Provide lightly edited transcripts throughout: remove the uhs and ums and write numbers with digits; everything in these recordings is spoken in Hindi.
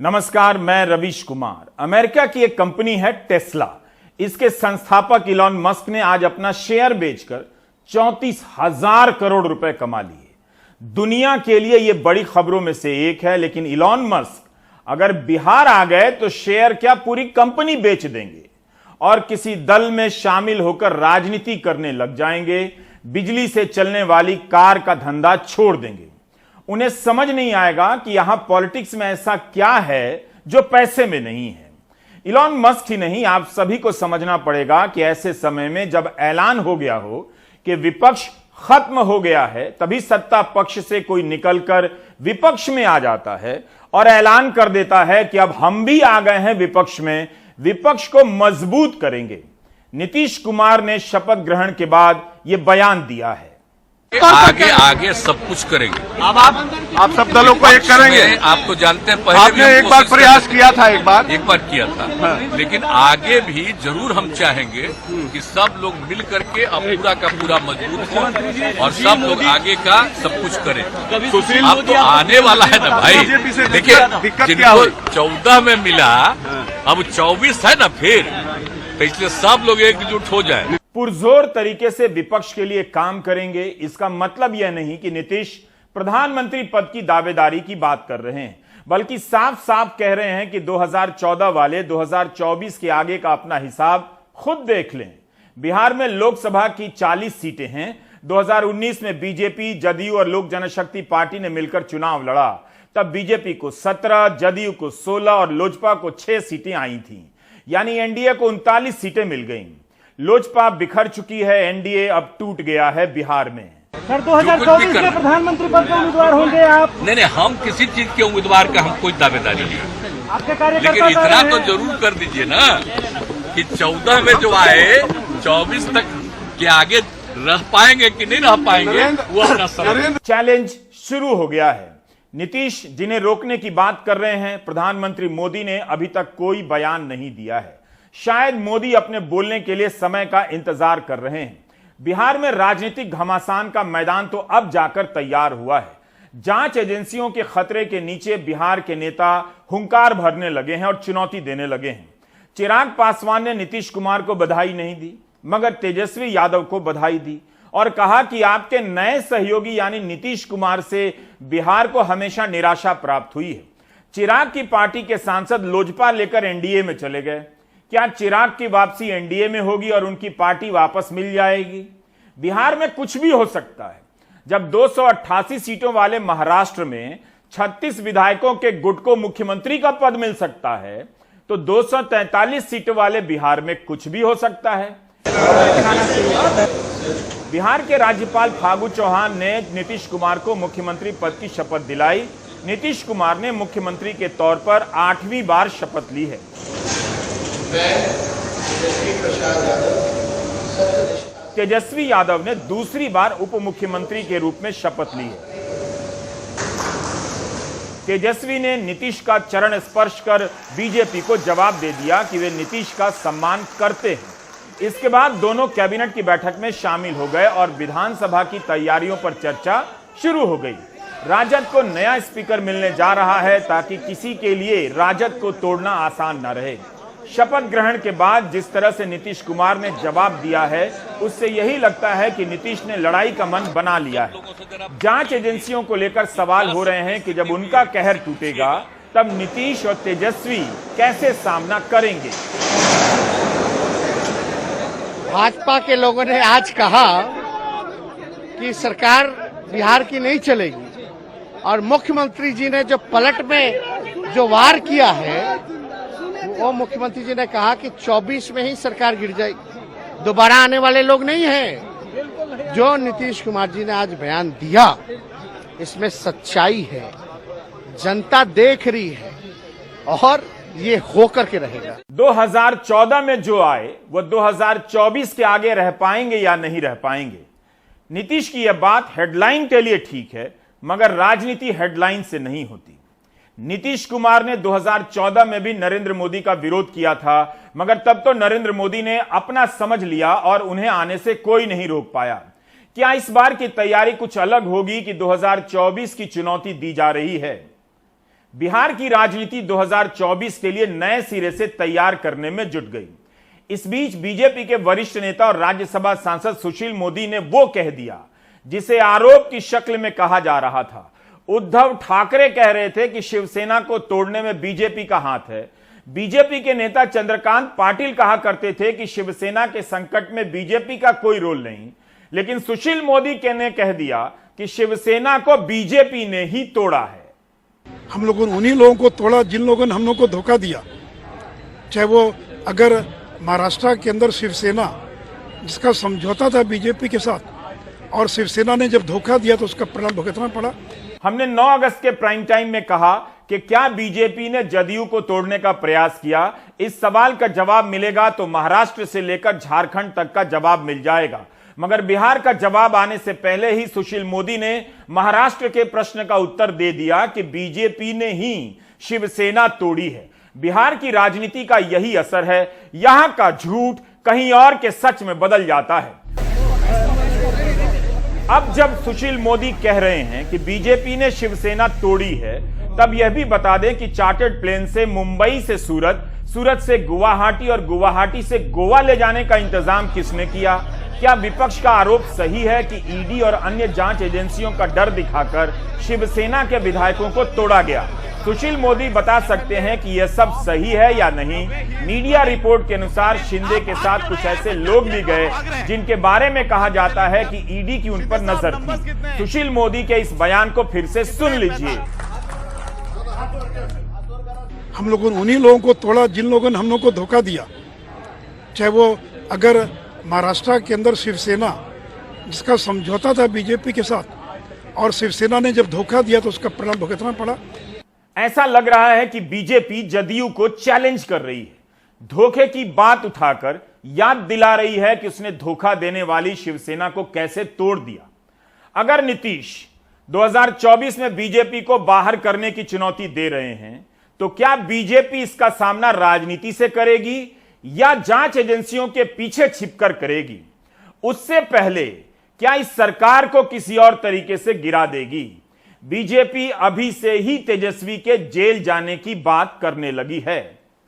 नमस्कार, मैं रवीश कुमार। अमेरिका की एक कंपनी है टेस्ला। इसके संस्थापक इलॉन मस्क ने आज अपना शेयर बेचकर 34,000 करोड़ रुपए कमा लिए। दुनिया के लिए यह बड़ी खबरों में से एक है, लेकिन इलॉन मस्क अगर बिहार आ गए तो शेयर क्या पूरी कंपनी बेच देंगे और किसी दल में शामिल होकर राजनीति करने लग जाएंगे। बिजली से चलने वाली कार का धंधा छोड़ देंगे। उन्हें समझ नहीं आएगा कि यहां पॉलिटिक्स में ऐसा क्या है जो पैसे में नहीं है। इलॉन मस्क ही नहीं, आप सभी को समझना पड़ेगा कि ऐसे समय में जब ऐलान हो गया हो कि विपक्ष खत्म हो गया है, तभी सत्ता पक्ष से कोई निकलकर विपक्ष में आ जाता है और ऐलान कर देता है कि अब हम भी आ गए हैं विपक्ष में, विपक्ष को मजबूत करेंगे। नीतीश कुमार ने शपथ ग्रहण के बाद यह बयान दिया है। आगे सब कुछ करेंगे। अब आप सब दलों को एक करेंगे। आपको जानते हैं, पहले आपने एक बार प्रयास किया था, एक बार किया था। हाँ। लेकिन आगे भी जरूर हम चाहेंगे कि सब लोग मिल करके अब पूरा का पूरा मजबूत हो और सब लोग आगे का सब कुछ करें। अब तो आने वाला है ना भाई। देखिए, जिनको 14 में मिला अब 24 है ना, फिर तो इसलिए सब लोग एकजुट हो जाए, पुरजोर तरीके से विपक्ष के लिए काम करेंगे। इसका मतलब यह नहीं कि नीतीश प्रधानमंत्री पद की दावेदारी की बात कर रहे हैं, बल्कि साफ साफ कह रहे हैं कि 2014 वाले 2024 के आगे का अपना हिसाब खुद देख लें। बिहार में लोकसभा की 40 सीटें हैं। 2019 में बीजेपी, जदयू और लोक जनशक्ति पार्टी ने मिलकर चुनाव लड़ा। तब बीजेपी को 17, जदयू को 16 और लोजपा को 6 सीटें आई थी। यानी एनडीए को 39 सीटें मिल गईं। लोजपा बिखर चुकी है, एनडीए अब टूट गया है बिहार में। सर 2024 के प्रधानमंत्री पद के उम्मीदवार होंगे आप? नहीं, हम किसी चीज के उम्मीदवार का हम कोई दावेदारी नहीं। आपके कार्यकर्ता लेकिन इतना तो जरूर कर दीजिए ना कि 14 में जो आए 24 तक के आगे रह पाएंगे कि नहीं रह पाएंगे, वो अपना चैलेंज शुरू हो गया है। नीतीश जिन्हें रोकने की बात कर रहे हैं, प्रधानमंत्री मोदी ने अभी तक कोई बयान नहीं दिया है। शायद मोदी अपने बोलने के लिए समय का इंतजार कर रहे हैं। बिहार में राजनीतिक घमासान का मैदान तो अब जाकर तैयार हुआ है। जांच एजेंसियों के खतरे के नीचे बिहार के नेता हुंकार भरने लगे हैं और चुनौती देने लगे हैं। चिराग पासवान ने नीतीश कुमार को बधाई नहीं दी, मगर तेजस्वी यादव को बधाई दी और कहा कि आपके नए सहयोगी यानी नीतीश कुमार से बिहार को हमेशा निराशा प्राप्त हुई है। चिराग की पार्टी के सांसद लोजपा लेकर एनडीए में चले गए। क्या चिराग की वापसी एनडीए में होगी और उनकी पार्टी वापस मिल जाएगी? बिहार में कुछ भी हो सकता है। जब 288 सीटों वाले महाराष्ट्र में 36 विधायकों के गुट को मुख्यमंत्री का पद मिल सकता है, तो 243 सीटों वाले बिहार में कुछ भी हो सकता है। बिहार के राज्यपाल फागू चौहान ने नीतीश कुमार को मुख्यमंत्री पद की शपथ दिलाई। नीतीश कुमार ने मुख्यमंत्री के तौर पर 8वीं बार शपथ ली है। तेजस्वी यादव ने दूसरी बार उप मुख्यमंत्री के रूप में शपथ ली है। तेजस्वी ने नीतीश का चरण स्पर्श कर बीजेपी को जवाब दे दिया कि वे नीतीश का सम्मान करते हैं। इसके बाद दोनों कैबिनेट की बैठक में शामिल हो गए और विधानसभा की तैयारियों पर चर्चा शुरू हो गई। राजद को नया स्पीकर मिलने जा रहा है ताकि किसी के लिए राजद को तोड़ना आसान न रहे। शपथ ग्रहण के बाद जिस तरह से नीतीश कुमार ने जवाब दिया है, उससे यही लगता है कि नीतीश ने लड़ाई का मन बना लिया है। जांच एजेंसियों को लेकर सवाल हो रहे हैं कि जब उनका कहर टूटेगा तब नीतीश और तेजस्वी कैसे सामना करेंगे। भाजपा के लोगों ने आज कहा कि सरकार बिहार की नहीं चलेगी और मुख्यमंत्री जी ने जो पलट में जो वार किया है, वो मुख्यमंत्री जी ने कहा कि 24 में ही सरकार गिर जाएगी, दोबारा आने वाले लोग नहीं हैं। जो नीतीश कुमार जी ने आज बयान दिया, इसमें सच्चाई है, जनता देख रही है और ये होकर के रहेगा। 2014 में जो आए वो 2024 के आगे रह पाएंगे या नहीं रह पाएंगे। नीतीश की यह बात हेडलाइन के लिए ठीक है, मगर राजनीति हेडलाइन से नहीं होती। नीतीश कुमार ने 2014 में भी नरेंद्र मोदी का विरोध किया था, मगर तब तो नरेंद्र मोदी ने अपना समझ लिया और उन्हें आने से कोई नहीं रोक पाया। क्या इस बार की तैयारी कुछ अलग होगी कि 2024 की चुनौती दी जा रही है? बिहार की राजनीति 2024 के लिए नए सिरे से तैयार करने में जुट गई। इस बीच बीजेपी के वरिष्ठ नेता और राज्यसभा सांसद सुशील मोदी ने वो कह दिया जिसे आरोप की शक्ल में कहा जा रहा था। उद्धव ठाकरे कह रहे थे कि शिवसेना को तोड़ने में बीजेपी का हाथ है। बीजेपी के नेता चंद्रकांत पाटिल कहा करते थे कि शिवसेना के संकट में बीजेपी का कोई रोल नहीं, लेकिन सुशील मोदी ने कह दिया कि शिवसेना को बीजेपी ने ही तोड़ा है। हम लोगों ने उन्हीं लोगों को तोड़ा जिन लोगों ने हम लोगों को धोखा दिया। चाहे वो अगर महाराष्ट्र के अंदर शिवसेना जिसका समझौता था बीजेपी के साथ और शिवसेना ने जब धोखा दिया तो उसका परिणाम भुगतना पड़ा। हमने 9 अगस्त के प्राइम टाइम में कहा कि क्या बीजेपी ने जदयू को तोड़ने का प्रयास किया। इस सवाल का जवाब मिलेगा तो महाराष्ट्र से लेकर झारखंड तक का जवाब मिल जाएगा, मगर बिहार का जवाब आने से पहले ही सुशील मोदी ने महाराष्ट्र के प्रश्न का उत्तर दे दिया कि बीजेपी ने ही शिवसेना तोड़ी है। बिहार की राजनीति का यही असर है, यहां का झूठ कहीं और के सच में बदल जाता है। अब जब सुशील मोदी कह रहे हैं कि बीजेपी ने शिवसेना तोड़ी है, तब यह भी बता दें कि चार्टर्ड प्लेन से मुंबई से सूरत, सूरत से गुवाहाटी और गुवाहाटी से गोवा ले जाने का इंतजाम किसने किया। क्या विपक्ष का आरोप सही है कि ईडी और अन्य जांच एजेंसियों का डर दिखाकर शिवसेना के विधायकों को तोड़ा गया। सुशील मोदी बता सकते हैं कि यह सब सही है या नहीं। मीडिया रिपोर्ट के अनुसार शिंदे के साथ कुछ ऐसे लोग भी गए जिनके बारे में कहा जाता है कि ईडी की उन पर नजर थी। सुशील मोदी के इस बयान को फिर से सुन लीजिए। हम लोगों ने उन्हीं लोगों को तोड़ा जिन लोगों ने हम लोगों को धोखा दिया। चाहे वो अगर महाराष्ट्र के अंदर शिवसेना जिसका समझौता था बीजेपी के साथ और शिवसेना ने जब धोखा दिया तो उसका परिणाम भुगतना पड़ा। ऐसा लग रहा है कि बीजेपी जदयू को चैलेंज कर रही है, धोखे की बात उठाकर याद दिला रही है कि उसने धोखा देने वाली शिवसेना को कैसे तोड़ दिया। अगर नीतीश 2024 में बीजेपी को बाहर करने की चुनौती दे रहे हैं, तो क्या बीजेपी इसका सामना राजनीति से करेगी या जांच एजेंसियों के पीछे छिपकर करेगी? उससे पहले क्या इस सरकार को किसी और तरीके से गिरा देगी? बीजेपी अभी से ही तेजस्वी के जेल जाने की बात करने लगी है।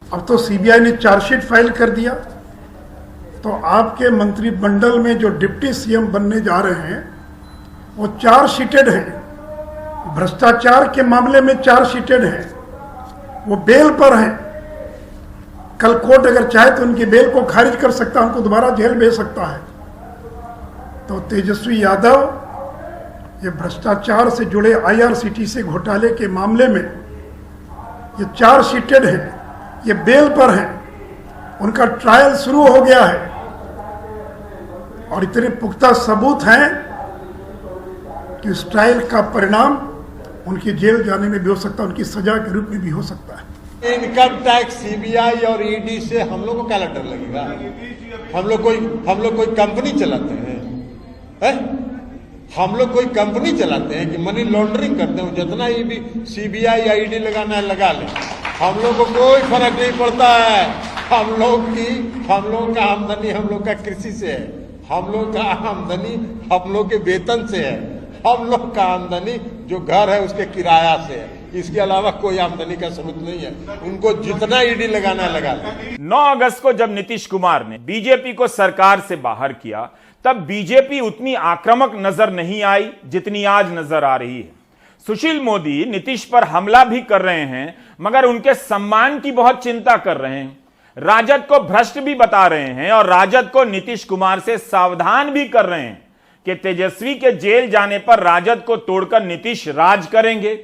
अब तो सीबीआई ने चार्जशीट फाइल कर दिया, तो आपके मंत्रिमंडल में जो डिप्टी सीएम बनने जा रहे हैं वो चार्जशीटेड हैं। भ्रष्टाचार के मामले में चार्जशीटेड हैं, वो बेल पर हैं। कल कोर्ट अगर चाहे तो उनकी बेल को खारिज कर सकता है, उनको दोबारा जेल भेज सकता है। तो तेजस्वी यादव ये भ्रष्टाचार से जुड़े आईआरसीटीसी घोटाले के मामले में ये चार्जशीटेड हैं, ये बेल पर हैं, उनका ट्रायल शुरू हो गया है और इतने पुख्ता सबूत हैं कि उस ट्रायल का परिणाम उनकी जेल जाने में भी हो सकता है, उनकी सजा के रूप में भी हो सकता है। इनकम टैक्स, सीबीआई और ईडी से हम लोग को क्या डर लगेगा? हम लोग कोई कंपनी चलाते हैं? हम लोग कोई कंपनी चलाते हैं कि मनी लॉन्ड्रिंग करते हैं? जितना ही भी सीबीआई या ईडी लगाना है लगा लें, हम लोग को कोई फर्क नहीं पड़ता है। हम लोग का आमदनी हम लोग का कृषि से है, हम लोग का आमदनी हम लोग के वेतन से है, हम लोग का आमदनी जो घर है उसके किराया से है। इसके अलावा कोई आमदनी का स्रोत नहीं है। उनको जितना ईडी लगाना है लगा लें। 9 अगस्त को जब नीतीश कुमार ने बीजेपी को सरकार से बाहर किया, तब बीजेपी उतनी आक्रामक नजर नहीं आई जितनी आज नजर आ रही है। सुशील मोदी नीतीश पर हमला भी कर रहे हैं, मगर उनके सम्मान की बहुत चिंता कर रहे हैं। राजद को भ्रष्ट भी बता रहे हैं और राजद को नीतीश कुमार से सावधान भी कर रहे हैं कि तेजस्वी के जेल जाने पर राजद को तोड़कर नीतीश राज करेंगे।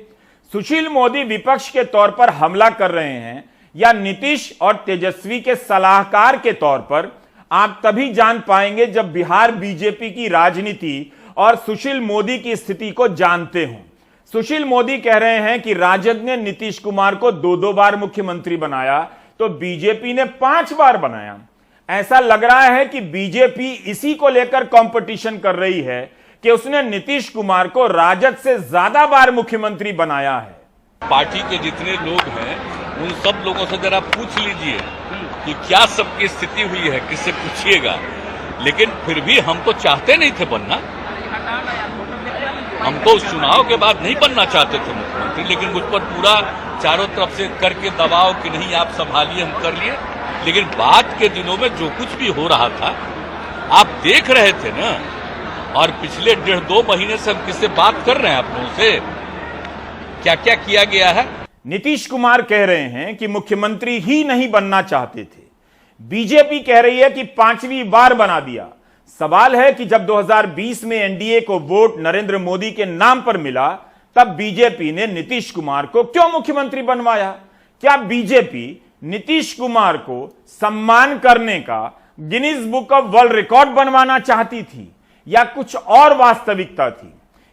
सुशील मोदी विपक्ष के तौर पर हमला कर रहे हैं या नीतीश और तेजस्वी के सलाहकार के तौर पर, आप तभी जान पाएंगे जब बिहार बीजेपी की राजनीति और सुशील मोदी की स्थिति को जानते हों। सुशील मोदी कह रहे हैं कि राजद ने नीतीश कुमार को 2-2 बार मुख्यमंत्री बनाया, तो बीजेपी ने 5 बार बनाया। ऐसा लग रहा है कि बीजेपी इसी को लेकर कंपटीशन कर रही है कि उसने नीतीश कुमार को राजद से ज्यादा बार मुख्यमंत्री बनाया है। पार्टी के जितने लोग हैं उन सब लोगों से जरा पूछ लीजिए कि क्या सबकी स्थिति हुई है, किससे पूछिएगा। लेकिन फिर भी हम तो चाहते नहीं थे बनना, हम तो उस चुनाव के बाद नहीं बनना चाहते थे मुख्यमंत्री, लेकिन मुझ पर पूरा चारों तरफ से करके दबाव कि नहीं आप संभालिए, हम कर लिए। लेकिन बाद के दिनों में जो कुछ भी हो रहा था आप देख रहे थे ना, और पिछले 1.5-2 महीने से हम किससे बात कर रहे हैं आप लोगों से, क्या क्या किया गया है। नीतीश कुमार कह रहे हैं कि मुख्यमंत्री ही नहीं बनना चाहते थे, बीजेपी कह रही है कि 5वीं बार बना दिया। सवाल है कि जब 2020 में एनडीए को वोट नरेंद्र मोदी के नाम पर मिला, तब बीजेपी ने नीतीश कुमार को क्यों मुख्यमंत्री बनवाया? क्या बीजेपी नीतीश कुमार को सम्मान करने का Guinness book of world record बनवाना चाहती थी, या कुछ और वास्तविकता थी?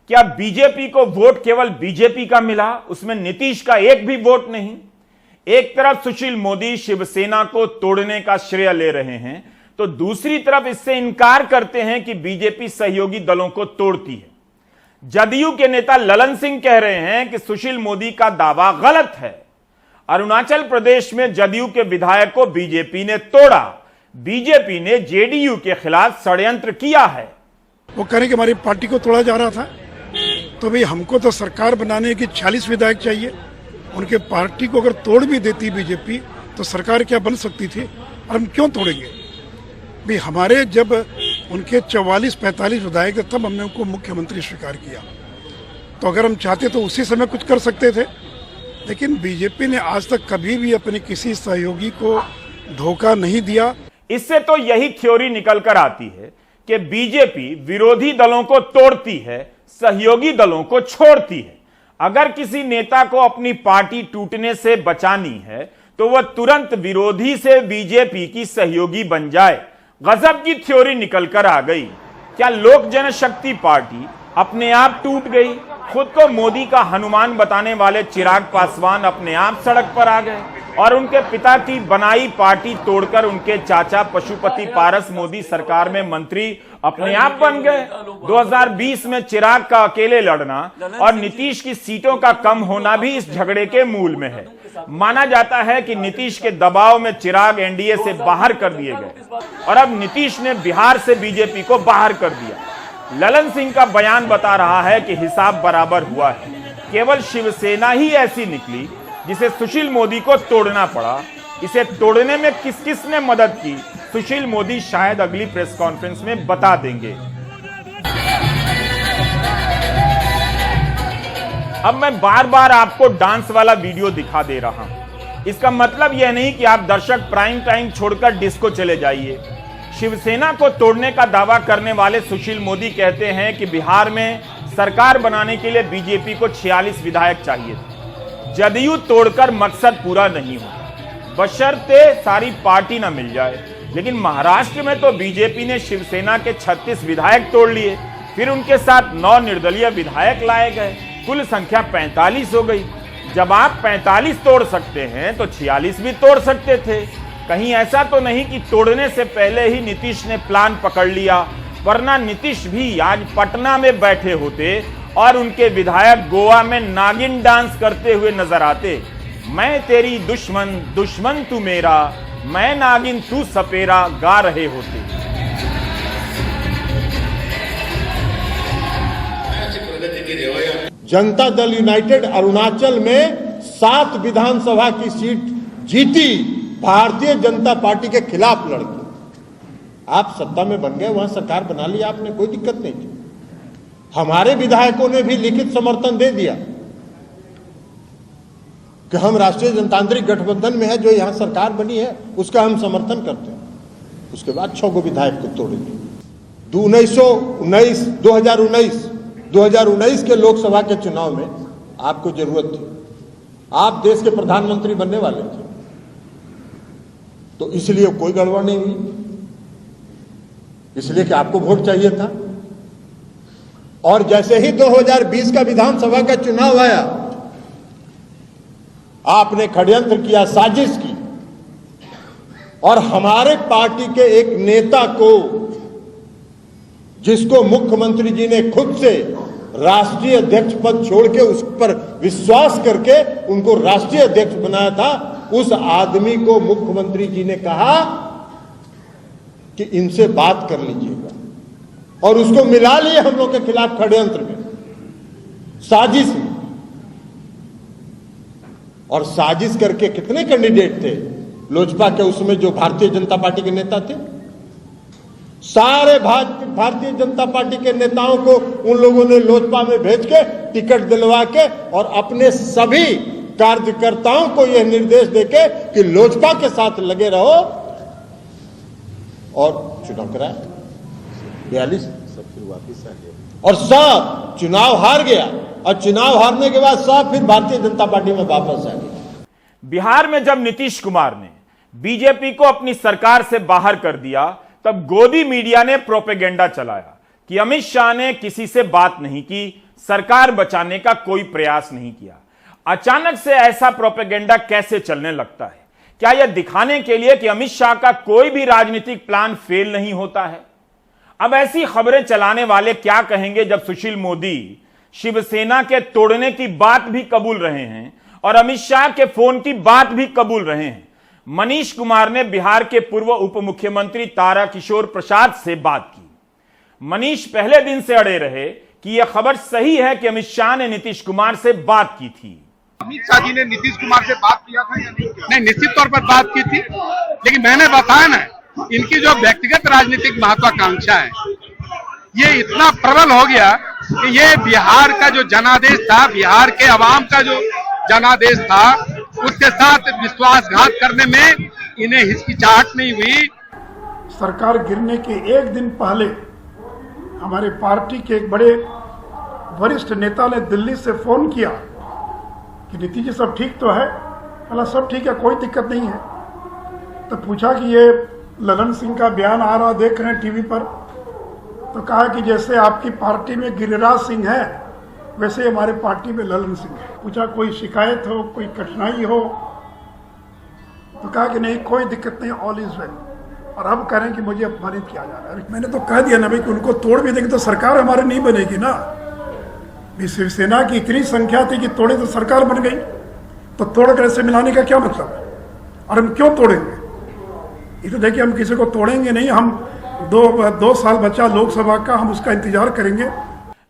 क्या बीजेपी को वोट केवल बीजेपी का मिला, उसमें नीतीश का एक भी वोट नहीं? एक तरफ सुशील मोदी शिवसेना को तोड़ने का श्रेय ले रहे हैं, तो दूसरी तरफ इससे इनकार करते हैं कि बीजेपी सहयोगी दलों को तोड़ती है। जदयू के नेता ललन सिंह कह रहे हैं कि सुशील मोदी का दावा गलत है। अरुणाचल प्रदेश में जदयू के विधायक को बीजेपी ने तोड़ा, बीजेपी ने जेडीयू के खिलाफ षड्यंत्र किया है। वो कह रहे कि हमारी पार्टी को तोड़ा जा रहा था, तो भाई हमको तो सरकार बनाने की 40 विधायक चाहिए। उनके पार्टी को अगर तोड़ भी देती बीजेपी तो सरकार क्या बन सकती थी, और हम क्यों तोड़ेंगे भाई? हमारे जब उनके 44-45 विधायक थे तब हमने उनको मुख्यमंत्री स्वीकार किया, तो अगर हम चाहते तो उसी समय कुछ कर सकते थे। लेकिन बीजेपी ने आज तक कभी भी अपने किसी सहयोगी को धोखा नहीं दिया। इससे तो यही थ्योरी निकल कर आती है कि बीजेपी विरोधी दलों को तोड़ती है, सहयोगी दलों को छोड़ती है। अगर किसी नेता को अपनी पार्टी टूटने से बचानी है तो वह तुरंत विरोधी से बीजेपी की सहयोगी बन जाए। गजब की थ्योरी निकल कर आ गई। क्या लोक जनशक्ति पार्टी अपने आप टूट गई? खुद को मोदी का हनुमान बताने वाले चिराग पासवान अपने आप सड़क पर आ गए और उनके पिता की बनाई पार्टी तोड़कर उनके चाचा पशुपति पारस मोदी सरकार में मंत्री अपने आप बन गए। 2020 में चिराग का अकेले लड़ना और नीतीश की सीटों का कम होना भी इस झगड़े के मूल में है। माना जाता है कि नीतीश के दबाव में चिराग एनडीए से बाहर कर दिए गए और अब नीतीश ने बिहार से बीजेपी को बाहर कर दिया। ललन सिंह का बयान बता रहा है कि हिसाब बराबर हुआ है, केवल शिवसेना ही ऐसी निकली जिसे सुशील मोदी को तोड़ना पड़ा। इसे तोड़ने में किस किस ने मदद की, सुशील मोदी शायद अगली प्रेस कॉन्फ्रेंस में बता देंगे। अब मैं बार बार आपको डांस वाला वीडियो दिखा दे रहा हूं। इसका मतलब यह नहीं कि आप दर्शक प्राइम टाइम छोड़कर डिस्को चले जाइए। शिवसेना को तोड़ने का दावा करने वाले सुशील मोदी कहते हैं कि बिहार में सरकार बनाने के लिए बीजेपी को 46 विधायक चाहिए थे। जदयू तोड़कर मकसद पूरा नहीं होगा, बशर्ते सारी पार्टी ना मिल जाए। लेकिन महाराष्ट्र में तो बीजेपी ने शिवसेना के 36 विधायक तोड़ लिए, फिर उनके साथ 9 निर्दलीय विधायक लाए गए, कुल संख्या 45 हो गई। जब आप 45 तोड़ सकते हैं तो 46 भी तोड़ सकते थे। कहीं ऐसा तो नहीं कि तोड़ने से पहले ही नीतीश ने प्लान पकड़ लिया, वरना नीतीश भी आज पटना में बैठे होते और उनके विधायक गोवा में नागिन डांस करते हुए नजर आते। मैं तेरी दुश्मन, दुश्मन तू मेरा, मैं नागिन तू सपेरा गा रहे होते। जनता दल यूनाइटेड अरुणाचल में 7 विधानसभा की सीट जीती, भारतीय जनता पार्टी के खिलाफ लड़के। आप सत्ता में बन गए, वहां सरकार बना ली आपने, कोई दिक्कत नहीं थी। हमारे विधायकों ने भी लिखित समर्थन दे दिया कि हम राष्ट्रीय जनतांत्रिक गठबंधन में है, जो यहां सरकार बनी है उसका हम समर्थन करते हैं। उसके बाद 6 विधायक को तोड़ेंगे। 2019 के लोकसभा के चुनाव में आपको जरूरत थी, आप देश के प्रधानमंत्री बनने वाले थे, तो इसलिए कोई गड़बड़ नहीं हुई, इसलिए कि आपको वोट चाहिए था। और जैसे ही 2020 का विधानसभा का चुनाव आया, आपने षड्यंत्र किया, साजिश की, और हमारे पार्टी के एक नेता को, जिसको मुख्यमंत्री जी ने खुद से राष्ट्रीय अध्यक्ष पद छोड़ के उस पर विश्वास करके उनको राष्ट्रीय अध्यक्ष बनाया था, उस आदमी को मुख्यमंत्री जी ने कहा कि इनसे बात कर लीजिएगा, और उसको मिला लिए हम लोग के खिलाफ षड्यंत्र में, साजिश में। और साजिश करके कितने कैंडिडेट थे लोजपा के, उसमें जो भारतीय जनता पार्टी के नेता थे, सारे भारतीय जनता पार्टी के नेताओं को उन लोगों ने लोजपा में भेज के टिकट दिलवा के और अपने सभी कार्यकर्ताओं को यह निर्देश देके कि लोजपा के साथ लगे रहो, और चुनाव कराया 42, सब फिर वापिस आ गया और सब चुनाव हार गया, और चुनाव हारने के बाद सब फिर भारतीय जनता पार्टी में वापस आ गया। बिहार में जब नीतीश कुमार ने बीजेपी को अपनी सरकार से बाहर कर दिया, तब गोदी मीडिया ने प्रोपेगेंडा चलाया कि अमित शाह ने किसी से बात नहीं की, सरकार बचाने का कोई प्रयास नहीं किया। अचानक से ऐसा प्रोपेगेंडा कैसे चलने लगता है? क्या यह दिखाने के लिए कि अमित शाह का कोई भी राजनीतिक प्लान फेल नहीं होता है? अब ऐसी खबरें चलाने वाले क्या कहेंगे जब सुशील मोदी शिवसेना के तोड़ने की बात भी कबूल रहे हैं और अमित शाह के फोन की बात भी कबूल रहे हैं? मनीष कुमार ने बिहार के पूर्व उप मुख्यमंत्री तारकिशोर प्रसाद से बात की। मनीष पहले दिन से अड़े रहे कि यह खबर सही है कि अमित शाह ने नीतीश कुमार से बात की थी। अमित शाह जी ने नीतीश कुमार से बात किया था या नहीं? नहीं, निश्चित तौर पर बात की थी, लेकिन मैंने बताया ना, इनकी जो व्यक्तिगत राजनीतिक महत्वाकांक्षा है ये इतना प्रबल हो गया कि ये बिहार का जो जनादेश था, बिहार के अवाम का जो जनादेश था, उसके साथ विश्वासघात करने में इन्हें हिचकिचाहट नहीं हुई। सरकार गिरने के एक दिन पहले हमारे पार्टी के एक बड़े वरिष्ठ नेता ने दिल्ली से फोन किया कि नीतीश जी सब ठीक तो है? बोला सब ठीक है, कोई दिक्कत नहीं है। तो पूछा कि ये ललन सिंह का बयान आ रहा देख रहे हैं टीवी पर, तो कहा कि जैसे आपकी पार्टी में गिरिराज सिंह है वैसे हमारे पार्टी में ललन सिंह है। पूछा कोई शिकायत हो, कोई कठिनाई हो? तो कहा कि नहीं कोई दिक्कत नहीं, ऑल इज वेल। और अब कह रहे हैं कि मुझे अपमानित किया जा रहा है। मैंने तो कह दिया ना भाई कि उनको तोड़ भी देंगे तो सरकार हमारी नहीं बनेगी ना। शिवसेना की इतनी संख्या थी कि तोड़े तो सरकार बन गई, तो तोड़ कर ऐसे मिलाने का क्या मतलब है? और हम क्यों तोड़ेंगे? ये तो देखिए हम किसी को तोड़ेंगे नहीं, हम दो साल बचा लोकसभा का, हम उसका इंतजार करेंगे।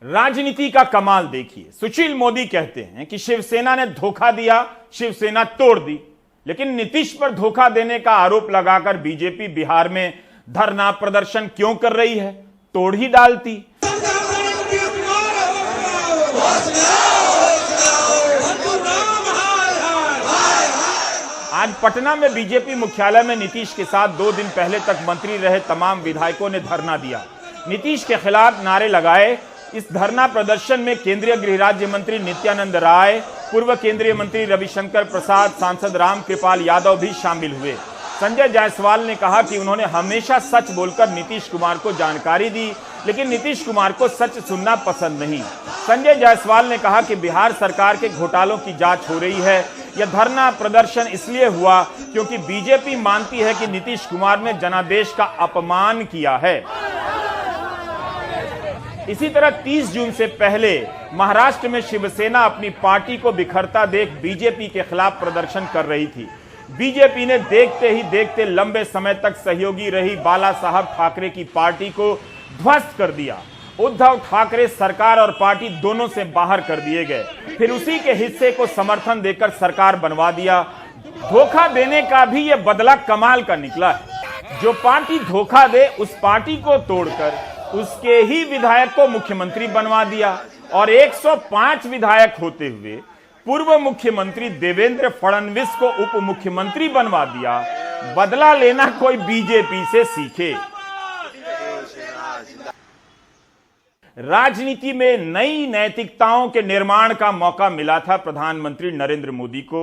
राजनीति का कमाल देखिए। सुशील मोदी कहते हैं कि शिवसेना ने धोखा दिया, शिवसेना तोड़ दी, लेकिन नीतीश पर धोखा देने का आरोप लगाकर बीजेपी बिहार में धरना प्रदर्शन क्यों कर रही है? तोड़ ही डालती। आज पटना में बीजेपी मुख्यालय में नीतीश के साथ 2 दिन पहले तक मंत्री रहे तमाम विधायकों ने धरना दिया, नीतीश के खिलाफ नारे लगाए। इस धरना प्रदर्शन में केंद्रीय गृह राज्य मंत्री नित्यानंद राय, पूर्व केंद्रीय मंत्री रविशंकर प्रसाद, सांसद रामकृपाल यादव भी शामिल हुए। संजय जायसवाल ने कहा कि उन्होंने हमेशा सच बोलकर नीतीश कुमार को जानकारी दी, लेकिन नीतीश कुमार को सच सुनना पसंद नहीं। संजय जायसवाल ने कहा कि बिहार सरकार के घोटालों की जांच हो रही है। यह धरना प्रदर्शन इसलिए हुआ क्योंकि बीजेपी मानती है कि नीतीश कुमार ने जनादेश का अपमान किया है। इसी तरह 30 जून से पहले महाराष्ट्र में शिवसेना अपनी पार्टी को बिखरता देख बीजेपी के खिलाफ प्रदर्शन कर रही थी। बीजेपी ने देखते ही देखते लंबे समय तक सहयोगी रही बाला साहब ठाकरे की पार्टी को ध्वस्त कर दिया। उद्धव ठाकरे सरकार और पार्टी दोनों से बाहर कर दिए गए, फिर उसी के हिस्से को समर्थन देकर सरकार बनवा दिया। धोखा देने का भी यह बदला कमाल का निकला है। जो पार्टी धोखा दे उस पार्टी को तोड़कर उसके ही विधायक को मुख्यमंत्री बनवा दिया, और 105 विधायक होते हुए पूर्व मुख्यमंत्री देवेंद्र फडणवीस को उप मुख्यमंत्री बनवा दिया। बदला लेना कोई बीजेपी से सीखे। राजनीति में नई नैतिकताओं के निर्माण का मौका मिला था प्रधानमंत्री नरेंद्र मोदी को,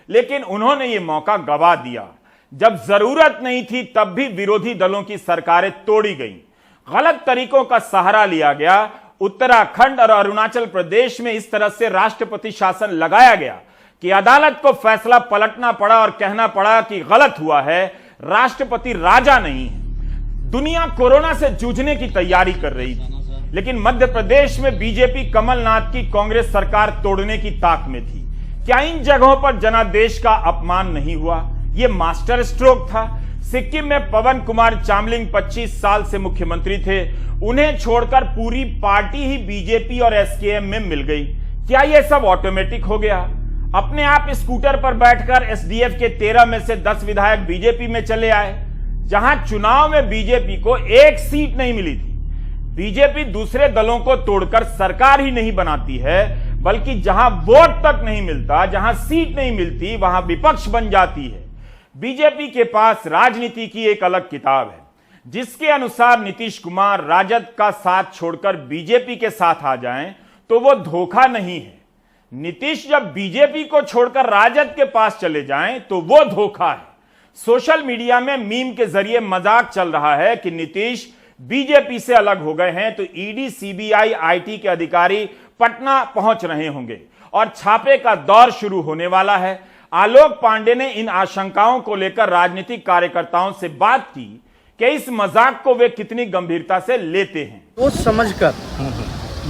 लेकिन उन्होंने ये मौका गवा दिया। जब जरूरत नहीं थी तब भी विरोधी दलों की सरकारें तोड़ी गईं, गलत तरीकों का सहारा लिया गया। उत्तराखंड और अरुणाचल प्रदेश में इस तरह से राष्ट्रपति शासन लगाया गया कि अदालत को फैसला पलटना पड़ा और कहना पड़ा कि गलत हुआ है, राष्ट्रपति राजा नहीं है। दुनिया कोरोना से जूझने की तैयारी कर रही थी, लेकिन मध्य प्रदेश में बीजेपी कमलनाथ की कांग्रेस सरकार तोड़ने की ताक में थी। क्या इन जगहों पर जनादेश का अपमान नहीं हुआ? यह मास्टर स्ट्रोक था। सिक्किम में पवन कुमार चामलिंग 25 साल से मुख्यमंत्री थे, उन्हें छोड़कर पूरी पार्टी ही बीजेपी और एसकेएम में मिल गई। क्या यह सब ऑटोमेटिक हो गया? अपने आप स्कूटर पर बैठकर एसडीएफ के 13 में से 10 विधायक बीजेपी में चले आए, जहां चुनाव में बीजेपी को एक सीट नहीं मिली थी। बीजेपी दूसरे दलों को तोड़कर सरकार ही नहीं बनाती है, बल्कि जहां वोट तक नहीं मिलता, जहां सीट नहीं मिलती, वहां विपक्ष बन जाती है। बीजेपी के पास राजनीति की एक अलग किताब है, जिसके अनुसार नीतीश कुमार राजद का साथ छोड़कर बीजेपी के साथ आ जाएं तो वो धोखा नहीं है। नीतीश जब बीजेपी को छोड़कर राजद के पास चले जाएं तो वो धोखा है। सोशल मीडिया में मीम के जरिए मजाक चल रहा है कि नीतीश बीजेपी से अलग हो गए हैं तो ईडी, सीबीआई, आईटी के अधिकारी पटना पहुंच रहे होंगे और छापे का दौर शुरू होने वाला है। आलोक पांडे ने इन आशंकाओं को लेकर राजनीतिक कार्यकर्ताओं से बात की कि इस मजाक को वे कितनी गंभीरता से लेते हैं। सोच समझकर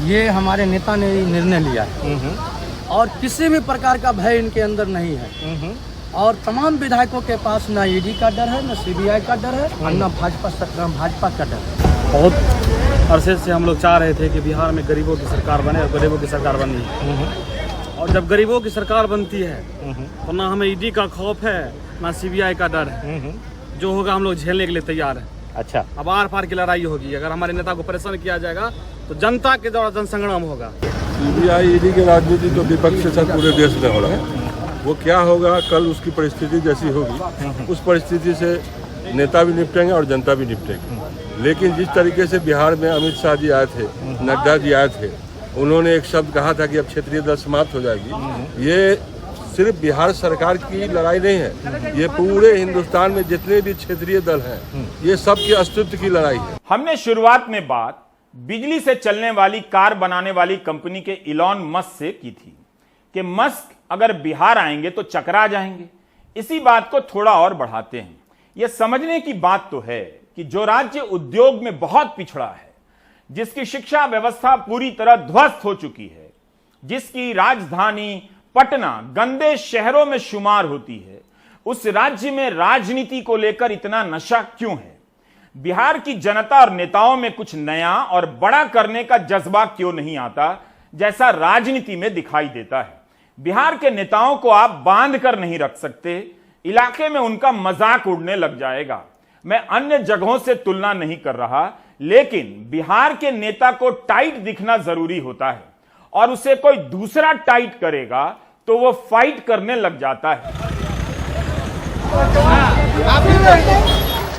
ये हमारे नेता ने निर्णय लिया है और किसी भी प्रकार का भय इनके अंदर नहीं है और तमाम विधायकों के पास ना ईडी का डर है, ना सीबीआई का डर है और ना भाजपा का डर है। बहुत अरसे से हम लोग चाह रहे थे कि बिहार में गरीबों की सरकार बने और गरीबों की सरकार बनी और जब गरीबों की सरकार बनती है तो ना हमें ईडी का खौफ है, ना सीबीआई का डर है। जो होगा हम लोग झेलने के लिए तैयार हैं। अच्छा, अब आर पार की लड़ाई होगी। अगर हमारे नेता को परेशान किया जाएगा तो जनता के द्वारा जनसंग्राम होगा। सीबीआई, ईडी की राजनीति तो विपक्ष के साथ पूरे देश में हो रहा है। वो क्या होगा, कल उसकी परिस्थिति जैसी होगी उस परिस्थिति से नेता भी निपटेंगे और जनता भी निपटेगी। लेकिन जिस तरीके से बिहार में अमित शाह जी आए थे, नड्डा जी आए थे, उन्होंने एक शब्द कहा था कि अब क्षेत्रीय दल समाप्त हो जाएगी। ये सिर्फ बिहार सरकार की लड़ाई नहीं है, ये पूरे हिंदुस्तान में जितने भी क्षेत्रीय दल हैं, ये सबके अस्तित्व की लड़ाई है। हमने शुरुआत में बात बिजली से चलने वाली कार बनाने वाली कंपनी के इलॉन मस्क से की थी कि मस्क अगर बिहार आएंगे तो चकरा जाएंगे। इसी बात को थोड़ा और बढ़ाते हैं। यह समझने की बात तो है कि जो राज्य उद्योग में बहुत पिछड़ा है, जिसकी शिक्षा व्यवस्था पूरी तरह ध्वस्त हो चुकी है, जिसकी राजधानी पटना गंदे शहरों में शुमार होती है, उस राज्य में राजनीति को लेकर इतना नशा क्यों है? बिहार की जनता और नेताओं में कुछ नया और बड़ा करने का जज्बा क्यों नहीं आता, जैसा राजनीति में दिखाई देता है? बिहार के नेताओं को आप बांध कर नहीं रख सकते, इलाके में उनका मजाक उड़ने लग जाएगा। मैं अन्य जगहों से तुलना नहीं कर रहा, लेकिन बिहार के नेता को टाइट दिखना जरूरी होता है और उसे कोई दूसरा टाइट करेगा तो वो फाइट करने लग जाता है।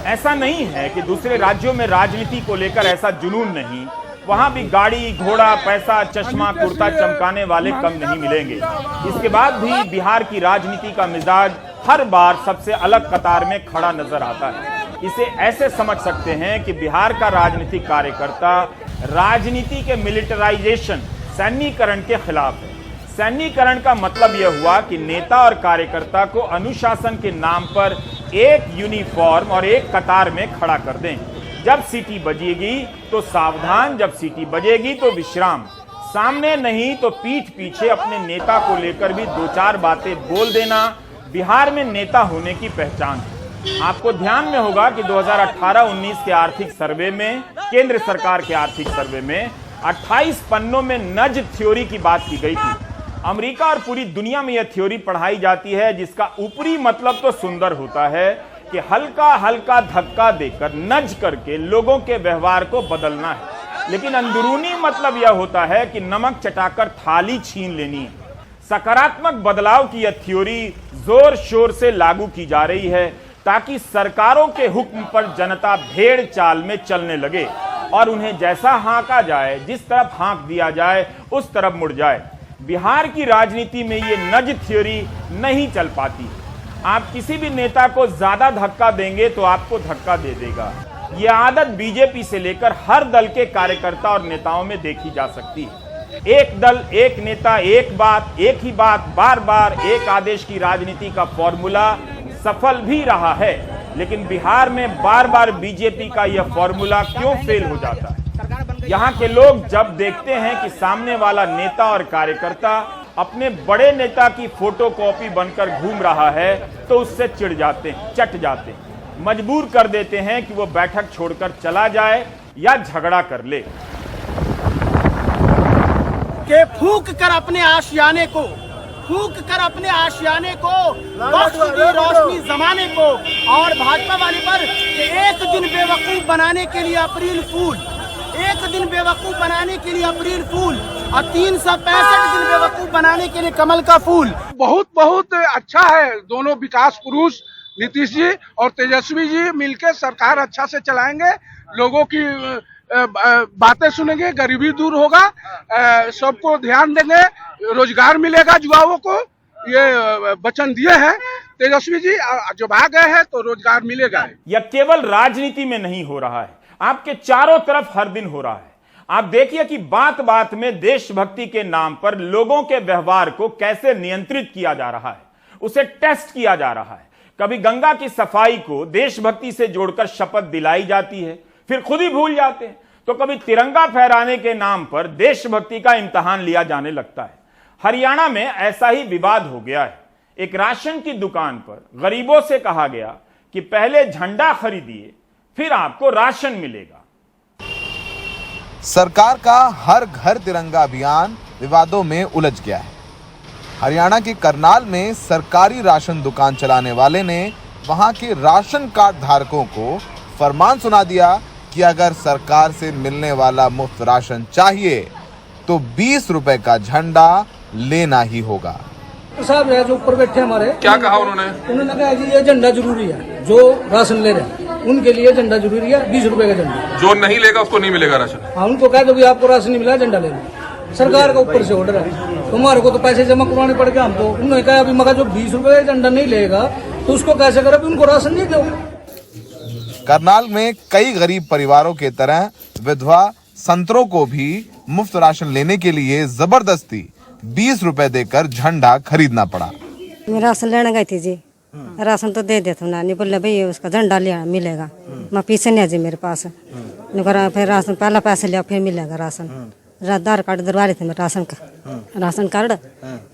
ऐसा नहीं है कि दूसरे राज्यों में राजनीति को लेकर ऐसा जुनून नहीं, वहां भी गाड़ी, घोड़ा, पैसा, चश्मा, कुर्ता चमकाने वाले कम नहीं मिलेंगे। इसके बाद भी बिहार की राजनीति का मिजाज हर बार सबसे अलग कतार में खड़ा नजर आता है। इसे ऐसे समझ सकते हैं कि बिहार का राजनीतिक कार्यकर्ता राजनीति के मिलिटराइजेशन, सैन्यीकरण के खिलाफ है। सैन्यीकरण का मतलब यह हुआ कि नेता और कार्यकर्ता को अनुशासन के नाम पर एक यूनिफॉर्म और एक कतार में खड़ा कर दें। जब सीटी बजेगी तो सावधान, जब सीटी बजेगी तो विश्राम, सामने नहीं तो पीठ पीछे अपने नेता को लेकर भी दो चार बातें बोल देना बिहार में नेता होने की पहचान है। आपको ध्यान में होगा कि 2018-19 के आर्थिक सर्वे में, केंद्र सरकार के आर्थिक सर्वे में 28 पन्नों में नज थ्योरी की बात की गई थी। अमेरिका और पूरी दुनिया में यह थ्योरी पढ़ाई जाती है, जिसका ऊपरी मतलब तो सुंदर होता है कि हल्का हल्का धक्का देकर, नज करके लोगों के व्यवहार को बदलना है, लेकिन अंदरूनी मतलब यह होता है कि नमक चटाकर थाली छीन लेनी है। सकारात्मक बदलाव की यह थ्योरी जोर शोर से लागू की जा रही है ताकि सरकारों के हुक्म पर जनता भेड़ चाल में चलने लगे और उन्हें जैसा हाँका जाए, जिस तरफ हाँक दिया जाए उस तरफ मुड़ जाए। बिहार की राजनीति में ये नज थ्योरी नहीं चल पाती। आप किसी भी नेता को ज्यादा धक्का देंगे तो आपको धक्का दे देगा। ये आदत बीजेपी से लेकर हर दल के कार्यकर्ता और नेताओं में देखी जा सकती है। एक दल, एक नेता, एक बात, एक ही बात, बार बार एक आदेश की राजनीति का फॉर्मूला सफल भी रहा है, लेकिन बिहार में बार बार बीजेपी का यह फॉर्मूला क्यों फेल हो जाता है? यहाँ के लोग जब देखते हैं कि सामने वाला नेता और कार्यकर्ता अपने बड़े नेता की फोटोकॉपी बनकर घूम रहा है तो उससे चिढ़ जाते हैं, चट जाते हैं, मजबूर कर देते हैं कि वो बैठक छोड़कर चला जाए या झगड़ा कर ले। के फूंक कर अपने आशियाने को फूंक कर अपने आशियाने को बख्श दी रोशनी जमाने को। और भाजपा वाले पर कि एक दिन बेवकूफ बनाने के लिए अप्रैल फूल, एक दिन बेवकूफ बनाने के लिए अप्रैल फूल और 365 दिन बेवकूफ बनाने के लिए कमल का फूल। बहुत बहुत अच्छा है, दोनों विकास पुरुष नीतीश जी और तेजस्वी जी मिलकर सरकार अच्छा से चलाएंगे, लोगों की बातें सुनेंगे, गरीबी दूर होगा, सबको ध्यान देंगे, रोजगार मिलेगा युवाओं को, ये वचन दिए हैं तेजस्वी जी। जब आ गए हैं तो रोजगार मिलेगा। यह केवल राजनीति में नहीं हो रहा है, आपके चारों तरफ हर दिन हो रहा है। आप देखिए कि बात बात में देशभक्ति के नाम पर लोगों के व्यवहार को कैसे नियंत्रित किया जा रहा है, उसे टेस्ट किया जा रहा है। कभी गंगा की सफाई को देशभक्ति से जोड़कर शपथ दिलाई जाती है, फिर खुद ही भूल जाते हैं। तो कभी तिरंगा फहराने के नाम पर देशभक्ति का इम्तिहान लिया जाने लगता है। हरियाणा में ऐसा ही विवाद हो गया है। एक राशन की दुकान पर गरीबों से कहा गया कि पहले झंडा खरीदिए, फिर आपको राशन मिलेगा। सरकार का हर घर तिरंगा अभियान विवादों में उलझ गया है। हरियाणा के करनाल में सरकारी राशन दुकान चलाने वाले ने वहां के राशन कार्ड धारकों को फरमान सुना दिया कि अगर सरकार से मिलने वाला मुफ्त राशन चाहिए तो 20 रुपए का झंडा लेना ही होगा। साहब जो ऊपर बैठे हमारे, क्या कहा उन्होंने कहा जी ये झंडा जरूरी है, जो राशन ले रहे हैं उनके लिए झंडा जरूरी है, 20 रुपए का झंडा। जो नहीं लेगा उसको नहीं मिलेगा राशन। हाँ, उनको कह दो कि आपको राशन नहीं मिला, झंडा ले लो। सरकार का ऊपर से ऑर्डर है, तुम्हारे को तो पैसे जमा करवाने पड़ गए हमको। उन्होंने कहा अभी मगर जो 20 रुपए का झंडा नहीं लेगा तो उसको कैसे करें, उनको राशन नहीं दो। करनाल में कई गरीब परिवारों के तरह विधवा संतरों को भी मुफ्त राशन लेने के लिए जबरदस्ती 20 रुपए देकर झंडा खरीदना पड़ा। मैं राशन लेने गई थी जी, राशन तो दे देता हूँ, नहीं बोले भाई उसका झंडा लिया मिलेगा। मैं पीछे नहीं जी मेरे पास, फिर राशन पहला पैसे लिया फिर मिलेगा राशन। आधार कार्ड दरवा रहे थे मैं राशन कार्ड,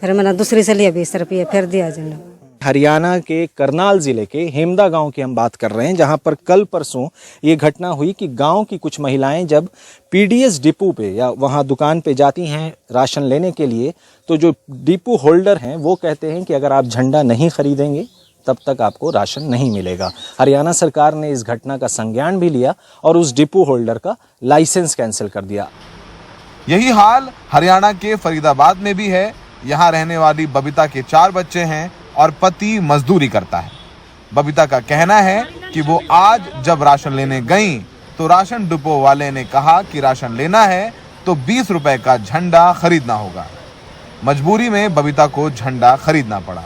फिर मैंने दूसरी से लिया 20 रुपये, फिर दिया झंडा। हरियाणा के करनाल जिले के हेमदा गांव की हम बात कर रहे हैं, जहां पर कल परसों ये घटना हुई कि गांव की कुछ महिलाएं जब पीडीएस डिपो पे या वहां दुकान पे जाती हैं राशन लेने के लिए, तो जो डिपो होल्डर हैं वो कहते हैं कि अगर आप झंडा नहीं खरीदेंगे तब तक आपको राशन नहीं मिलेगा। हरियाणा सरकार ने इस घटना का संज्ञान भी लिया और उस डिपो होल्डर का लाइसेंस कैंसिल कर दिया। यही हाल हरियाणा के फरीदाबाद में भी है। यहाँ रहने वाली बबीता के 4 बच्चे हैं और पति मजदूरी करता है। बबीता का कहना है कि वो आज जब राशन लेने गईं तो राशन डिपो वाले ने कहा कि राशन लेना है तो 20 रुपए का झंडा खरीदना होगा। मजबूरी में बबीता को झंडा खरीदना पड़ा।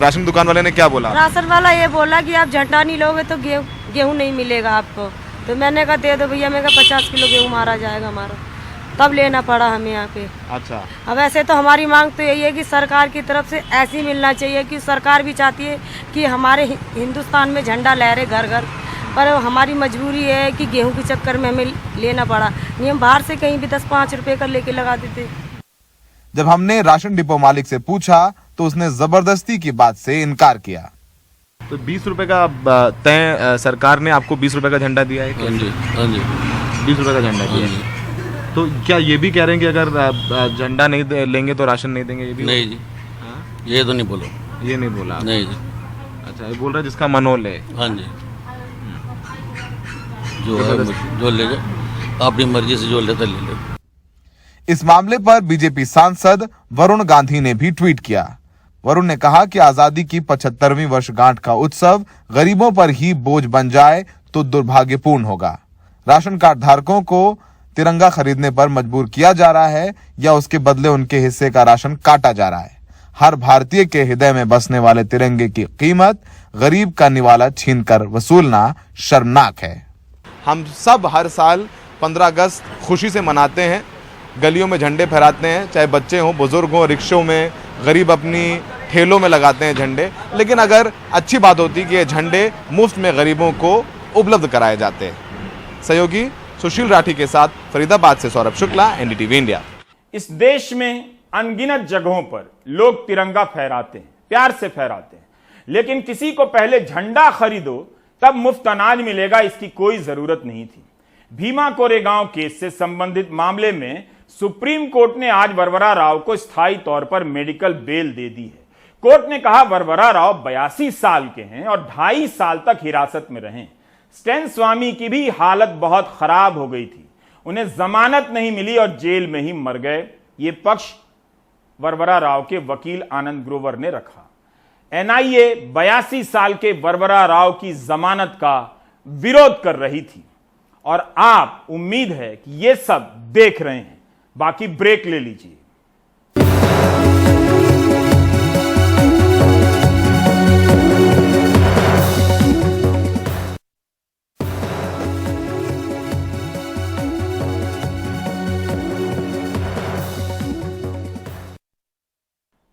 राशन दुकान वाले ने क्या बोला? राशन वाला ये बोला कि आप झंडा नहीं लोगे तो गेहूं नहीं मिलेगा आपको। तो मैंने कहा दे दो भैया, मैं 50 किलो गेहूं मारा जाएगा हमारा, तब लेना पड़ा हमें यहाँ पे। अच्छा, अब ऐसे तो हमारी मांग तो यही है कि सरकार की तरफ से ऐसी मिलना चाहिए कि सरकार भी चाहती है कि हमारे हिंदुस्तान में झंडा लहरे घर घर, पर हमारी मजबूरी है कि गेहूं के चक्कर में हमें लेना पड़ा। नहीं हम बाहर से कहीं भी 10-5 रुपए का लेके लगा देते। जब हमने राशन डिपो मालिक से पूछा तो उसने जबरदस्ती की बात से इनकार किया। तो 20 रुपए का तय सरकार ने आपको 20 रुपए का झंडा दिया है? हाँ जी, हाँ जी, 20 रुपए का झंडा दिया है। तो क्या ये भी कह रहे हैं कि अगर झंडा नहीं लेंगे तो राशन नहीं देंगे? ये भी नहीं जी, ये तो नहीं बोलो। ये नहीं बोला? नहीं जी। अच्छा, ये बोल रहा है जिसका मन हो ले। हाँ जी, जो है जो ले जाए, अपनी मर्जी से जो लेता ले ले। इस मामले पर बीजेपी सांसद वरुण गांधी ने भी ट्वीट किया। वरुण ने कहा कि आजादी की 75वीं वर्षगांठ का उत्सव गरीबों पर ही बोझ बन जाए तो दुर्भाग्यपूर्ण होगा। राशन कार्ड धारकों को तिरंगा खरीदने पर मजबूर किया जा रहा है या उसके बदले उनके हिस्से का राशन काटा जा रहा है। हर भारतीय के हृदय में बसने वाले तिरंगे की कीमत गरीब का निवाला छीनकर वसूलना शर्मनाक है। हम सब हर साल 15 अगस्त खुशी से मनाते हैं, गलियों में झंडे फहराते हैं, चाहे बच्चे हों, बुजुर्ग हों, रिक्शों में, गरीब अपनी ठेलों में लगाते हैं झंडे। लेकिन अगर अच्छी बात होती कि ये झंडे मुफ्त में गरीबों को उपलब्ध कराए जाते हैं। सहयोगी सुशील राठी के साथ फरीदाबाद से सौरभ शुक्ला, एनडीटीवी इंडिया। इस देश में अनगिनत जगहों पर लोग तिरंगा फहराते हैं, प्यार से फहराते हैं, लेकिन किसी को पहले झंडा खरीदो तब मुफ्त अनाज मिलेगा इसकी कोई जरूरत नहीं थी। भीमा कोरेगांव केस से संबंधित मामले में सुप्रीम कोर्ट ने आज वरवरा राव को स्थायी तौर पर मेडिकल बेल दे दी है। कोर्ट ने कहा वरवरा राव 82 साल के हैं और 2.5 साल तक हिरासत में रहे। स्टैन स्वामी की भी हालत बहुत खराब हो गई थी, उन्हें जमानत नहीं मिली और जेल में ही मर गए। ये पक्ष वरवरा राव के वकील आनंद ग्रोवर ने रखा। एनआईए 82 साल के वरवरा राव की जमानत का विरोध कर रही थी और आप उम्मीद है कि ये सब देख रहे हैं। बाकी ब्रेक ले लीजिए।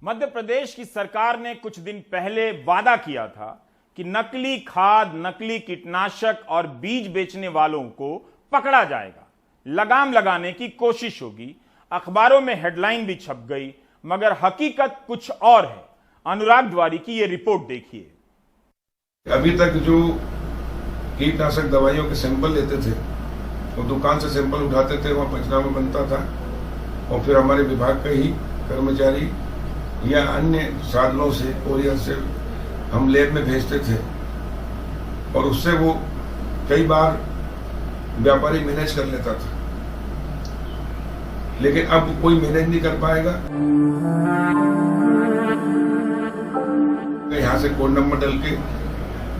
मध्य प्रदेश की सरकार ने कुछ दिन पहले वादा किया था कि नकली खाद, नकली कीटनाशक और बीज बेचने वालों को पकड़ा जाएगा, लगाम लगाने की कोशिश होगी। अखबारों में हेडलाइन भी छप गई, मगर हकीकत कुछ और है। अनुराग द्वारी की यह रिपोर्ट देखिए। अभी तक जो कीटनाशक दवाइयों के सैंपल लेते थे, वो दुकान से सैंपल उठाते थे, वहां पंचनामा बनता था और फिर हमारे विभाग का ही कर्मचारी या अन्य साधनों से, कोरियर से हम लैब में भेजते थे और उससे वो कई बार व्यापारी मैनेज कर लेता था, लेकिन अब कोई मैनेज नहीं कर पाएगा। यहाँ से कोड नंबर डल के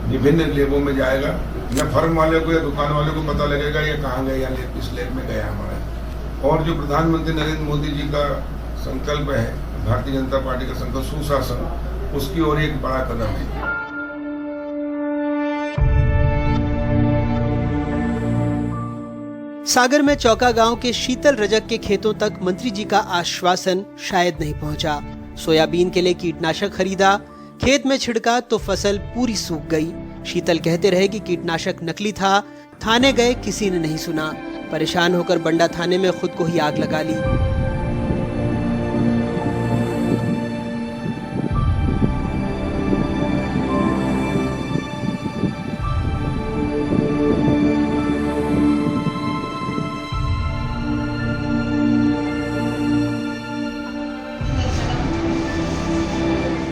विभिन्न लेबों में जाएगा, या फर्म वाले को या दुकान वाले को पता लगेगा ये कहाँ गया, इस लेब में गया हमारा। और जो प्रधानमंत्री नरेंद्र मोदी जी का संकल्प है, भारतीय जनता पार्टी का संकल्प सुशासन, उसकी ओर एक बड़ा कदम है। सागर में चौका गांव के शीतल रजक के खेतों तक मंत्री जी का आश्वासन शायद नहीं पहुंचा। सोयाबीन के लिए कीटनाशक खरीदा, खेत में छिड़का तो फसल पूरी सूख गई। शीतल कहते रहे कि कीटनाशक नकली था। थाने गए, किसी ने नहीं सुना। परेशान होकर बंडा थाने में खुद को ही आग लगा ली।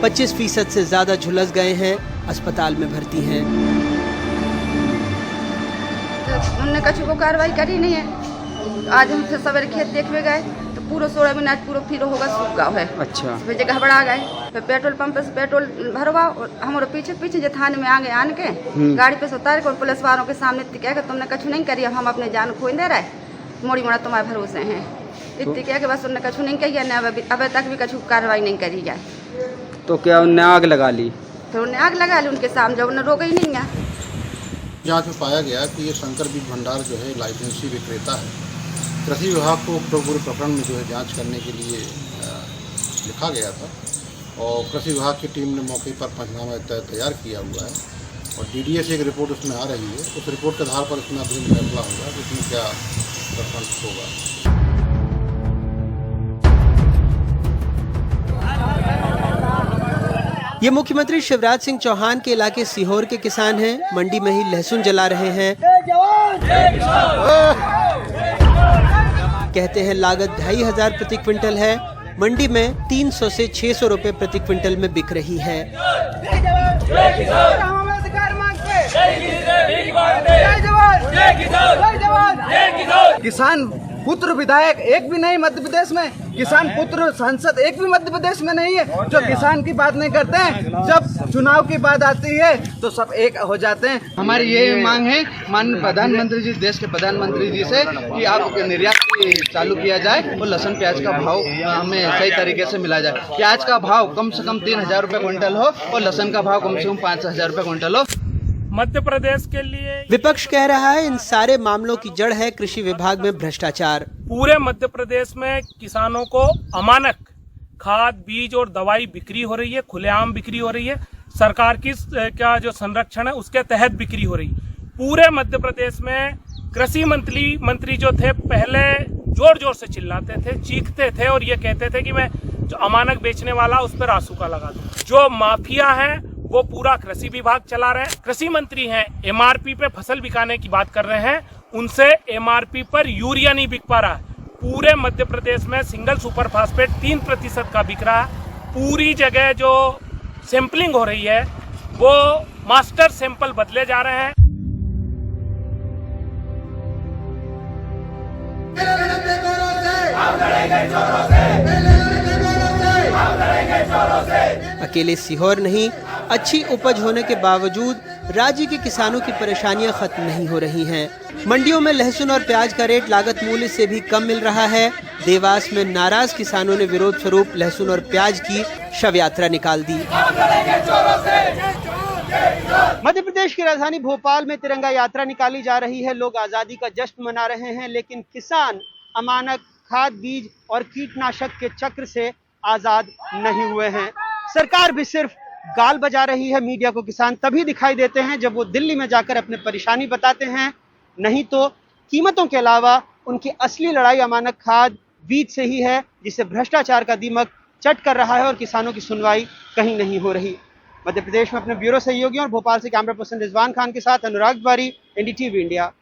पच्चीस % से ज्यादा झुलस गए हैं, अस्पताल में भर्ती हैं। उन्होंने कछु को कार्रवाई करी नहीं है। आज हम फिर सवेरे खेत देखने गए तो पूरा सोयाबीन आज पूरा फिर होगा सूख गया है। अच्छा, फिर जगह घबरा गए, फिर पेट्रोल पंप से पेट्रोल भरवा और हमारे पीछे जो थाने में आगे आन के गाड़ी पे से उतार के पुलिस वालों के सामने कह तुमने कछु नहीं करी, हम अपने जान खो दे रहे, मोड़ी मोड़ा तुम्हारे भरोसे हैं। इतनी कह के बस उन्होंने कछु नहीं कही, अब तक भी कछु कार्रवाई नहीं करी जाए। तो क्या उनने आग लगा ली? तो उन्हें आग लगा ली उनके सामने, जब उन्हें रोका ही नहीं है। जांच में पाया गया कि ये शंकर बीज भंडार जो है लाइसेंसी विक्रेता है। कृषि विभाग को पूरे प्रकरण में जो है जांच करने के लिए लिखा गया था और कृषि विभाग की टीम ने मौके पर पंचनामा तैयार किया हुआ है और डीडीए से एक रिपोर्ट उसमें आ रही है। उस रिपोर्ट के आधार पर उसमें अग्रिम फैसला होगा कि इसमें क्या प्रकरण होगा। ये मुख्यमंत्री शिवराज सिंह चौहान के इलाके सीहोर के किसान हैं। मंडी में ही लहसुन जला रहे हैं। कहते हैं लागत 2500 प्रति क्विंटल है। मंडी में 300 से 600 रुपए प्रति क्विंटल में बिक रही है। किसान पुत्र विधायक एक भी नहीं मध्य प्रदेश में, किसान पुत्र सांसद एक भी मध्य प्रदेश में नहीं है जो किसान की बात नहीं करते हैं। जब चुनाव की बात आती है तो सब एक हो जाते हैं। हमारी ये मांग है माननीय प्रधानमंत्री जी, देश के प्रधानमंत्री जी से कि आप निर्यात चालू किया जाए और लहसुन प्याज का भाव हमें सही तरीके से मिला जाए। प्याज का भाव कम से कम 3000 रुपए क्विंटल हो और लहसुन का भाव कम से कम 5000 रुपए क्विंटल हो। मध्य प्रदेश के लिए विपक्ष कह रहा है इन सारे मामलों की जड़ है कृषि विभाग में भ्रष्टाचार। पूरे मध्य प्रदेश में किसानों को अमानक खाद, बीज और दवाई बिक्री हो रही है, खुलेआम बिक्री हो रही है। सरकार की क्या जो संरक्षण है उसके तहत बिक्री हो रही है। पूरे मध्य प्रदेश में कृषि मंत्री जो थे पहले जोर जोर से चिल्लाते थे, चीखते थे और ये कहते थे कि मैं जो अमानक बेचने वाला उस पर आसूका लगा दूं। जो माफिया है वो पूरा कृषि विभाग चला रहे हैं। कृषि मंत्री हैं, एमआरपी पे फसल बिकाने की बात कर रहे हैं, उनसे एमआरपी पर यूरिया नहीं बिक पा रहा है। पूरे मध्य प्रदेश में सिंगल सुपर फास्फेट 3% का बिक रहा है। पूरी जगह जो सैंपलिंग हो रही है वो मास्टर सैंपल बदले जा रहे हैं। अकेले सीहोर नहीं, अच्छी उपज होने के बावजूद राज्य के किसानों की परेशानियां खत्म नहीं हो रही हैं। मंडियों में लहसुन और प्याज का रेट लागत मूल्य से भी कम मिल रहा है। देवास में नाराज किसानों ने विरोध स्वरूप लहसुन और प्याज की शव यात्रा निकाल दी। मध्य प्रदेश की राजधानी भोपाल में तिरंगा यात्रा निकाली जा रही है। लोग आजादी का जश्न मना रहे हैं, लेकिन किसान अमानक खाद, बीज और कीटनाशक के चक्र से आजाद नहीं हुए हैं। सरकार भी सिर्फ गाल बजा रही है। मीडिया को किसान तभी दिखाई देते हैं जब वो दिल्ली में जाकर अपनी परेशानी बताते हैं, नहीं तो कीमतों के अलावा उनकी असली लड़ाई अमानक खाद, बीज से ही है, जिसे भ्रष्टाचार का दीमक चट कर रहा है और किसानों की सुनवाई कहीं नहीं हो रही। मध्य प्रदेश में अपने ब्यूरो सहयोगियों और भोपाल से कैमरा पर्सन रिजवान खान के साथ अनुराग तिवारी, एनडीटीवी इंडिया।